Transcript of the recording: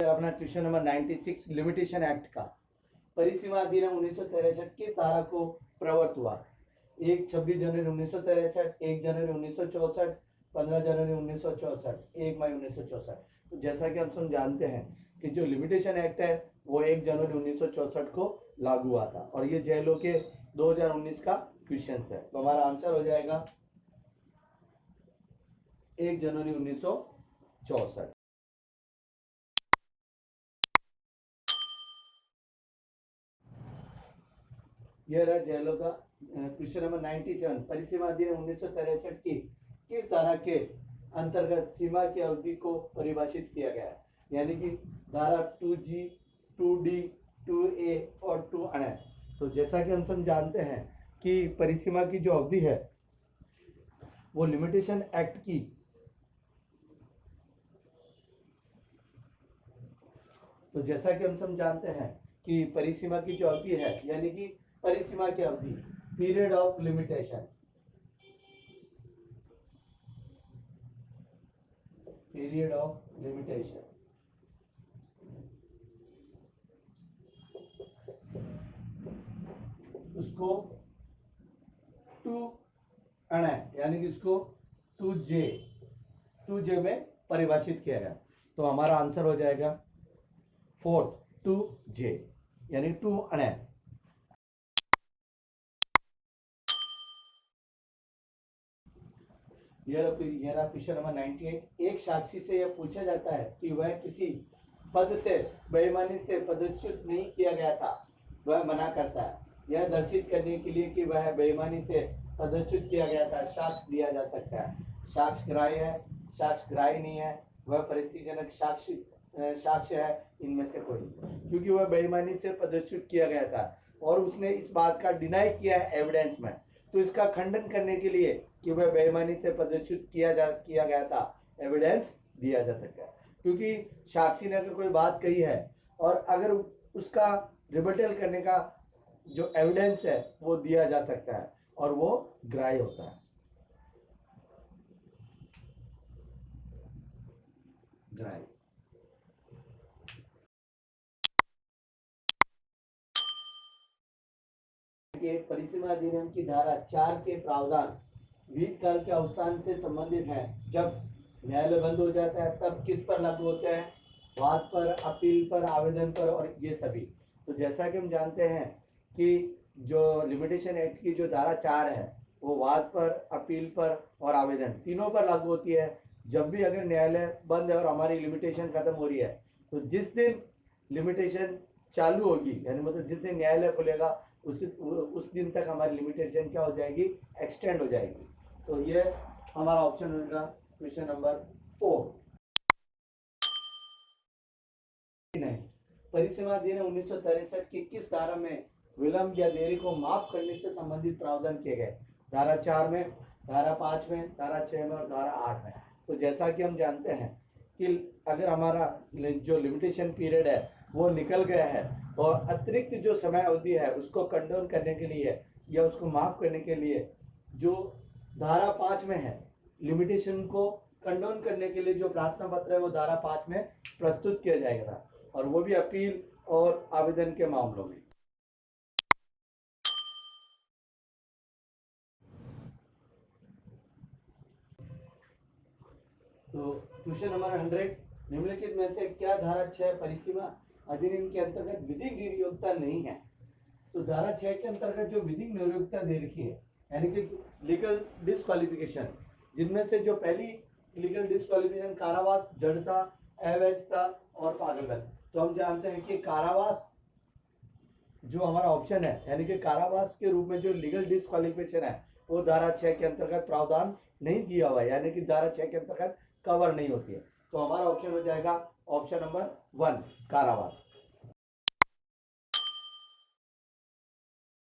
अपना question number 96 limitation act का परिसीमा अधिनियम 1963 किस धारा को प्रवर्त हुआ? 1 26 जनवरी 1963, 1 जनवरी 1964, 15 जनवरी 1964, 1 मई 1964। तो जैसा कि हम सब जानते हैं कि जो लिमिटेशन एक्ट है वो 1 जनवरी 1964 को लागू हुआ था और ये जेलों के 2019 का क्वेश्चन है। तो हमारा आंसर हो जाएगा 1 जनवरी 1964। यह रहा जेलों का क्वेश्चन नंबर 97 परिसीमा अधिनियम 1963 की किस धारा के अंतर्गत सीमा की अवधि को परिभाषित किया गया है? यानी कि धारा 2G, 2D, 2A और 2A। तो जैसा कि हम सब जानते हैं कि परिसीमा की जो अवधि है वो लिमिटेशन एक्ट की तो जैसा कि हम सब जानते हैं कि परिसीमा की जो अवधि है यानी कि परिसीमा की अवधि period of limitation, period of limitation उसको 2A यानी कि इसको 2J में परिभाषित किया गया। तो हमारा आंसर हो जाएगा 4 2J यानी 2A। यह क्वेश्चन नंबर 98 एक साक्षी से यह पूछा जाता है कि वह किसी पद से बेईमानी से पदच्युत नहीं किया गया था, वह मना करता है। यह दर्शित करने के लिए कि वह बेईमानी से पदच्युत किया गया था साक्ष्य दिया जा सकता है। साक्ष्य ग्राह्य है, साक्ष्य ग्राह्य नहीं है, वह परिस्थितिजनक साक्ष्य है, इनमें से कोई, क्योंकि वह बेईमानी से पदच्युत किया गया था और उसने इस बात का डिनाई किया है एविडेंस में। तो इसका खंडन करने के लिए कि वह बेईमानी से पदच्युत किया गया था एविडेंस दिया जा सकता है। क्योंकि साक्षी ने अगर कोई बात कही है और अगर उसका रिबटल करने का जो एविडेंस है वो दिया जा सकता है और वो ग्राह्य होता है। ग्राह्य के परिसीमा अधिनियम की धारा 4 के प्रावधान विधि काल के अवसान से संबंधित है। जब न्यायालय बंद हो जाता है तब किस पर लागू होते हैं? वाद पर, अपील पर, आवेदन पर और ये सभी। तो जैसा कि हम जानते हैं कि जो लिमिटेशन एक्ट की जो धारा 4 है वो वाद पर, अपील पर और आवेदन तीनों पर लागू होती है। जब भी अगर न्यायालय बंद है और हमारी लिमिटेशन खत्म हो रही है तो जिस दिन लिमिटेशन चालू होगी यानी मतलब जिस दिन न्यायालय खुलेगा उस दिन तक हमारी लिमिटेशन क्या हो जाएगी? एक्सटेंड हो जाएगी। तो ये हमारा ऑप्शन होगा क्वेश्चन नंबर 4। परिसीमा अधिनियम 1963 की किस धारा में विलंब या देरी को माफ करने से संबंधित प्रावधान किए गए? धारा 4 में, धारा 5 में, धारा 6 में और धारा 8 में। तो जैसा कि हम जानते हैं कि अगर हमारा जो लिमिटेशन पीरियड है वो निकल गया है और अतिरिक्त जो समय अवधि है उसको कंडोन करने के लिए या उसको माफ करने के लिए जो धारा 5 में है, लिमिटेशन को कंडोन करने के लिए जो प्रार्थना पत्र है वो धारा 5 में प्रस्तुत किया जाएगा और वो भी अपील और आवेदन के मामलों में। तो क्वेश्चन नंबर 100 निम्नलिखित में से क्या धारा 6 परिसीमा अधिनियम के अंतर्गत विधिक नियोक्ता नहीं है? तो धारा 6 के अंतर्गत जो विधिक नियोक्ता दे रखी है यानी कि लीगल डिस्क्वालिफिकेशन, जिनमें से जो पहली लीगल डिस्क्वालिफिकेशन कारावास, जड़ता, अवैधता और पागलपन। तो हम जानते हैं कि कारावास जो हमारा ऑप्शन है यानी कि कारावास के रूप में जो लीगल डिस्क्वालिफिकेशन है वो धारा 6 के अंतर्गत प्रावधान नहीं दिया हुआ है यानी कि धारा 6 के अंतर्गत कवर नहीं होती है। तो हमारा ऑप्शन हो जाएगा ऑप्शन नंबर 1 कारावास।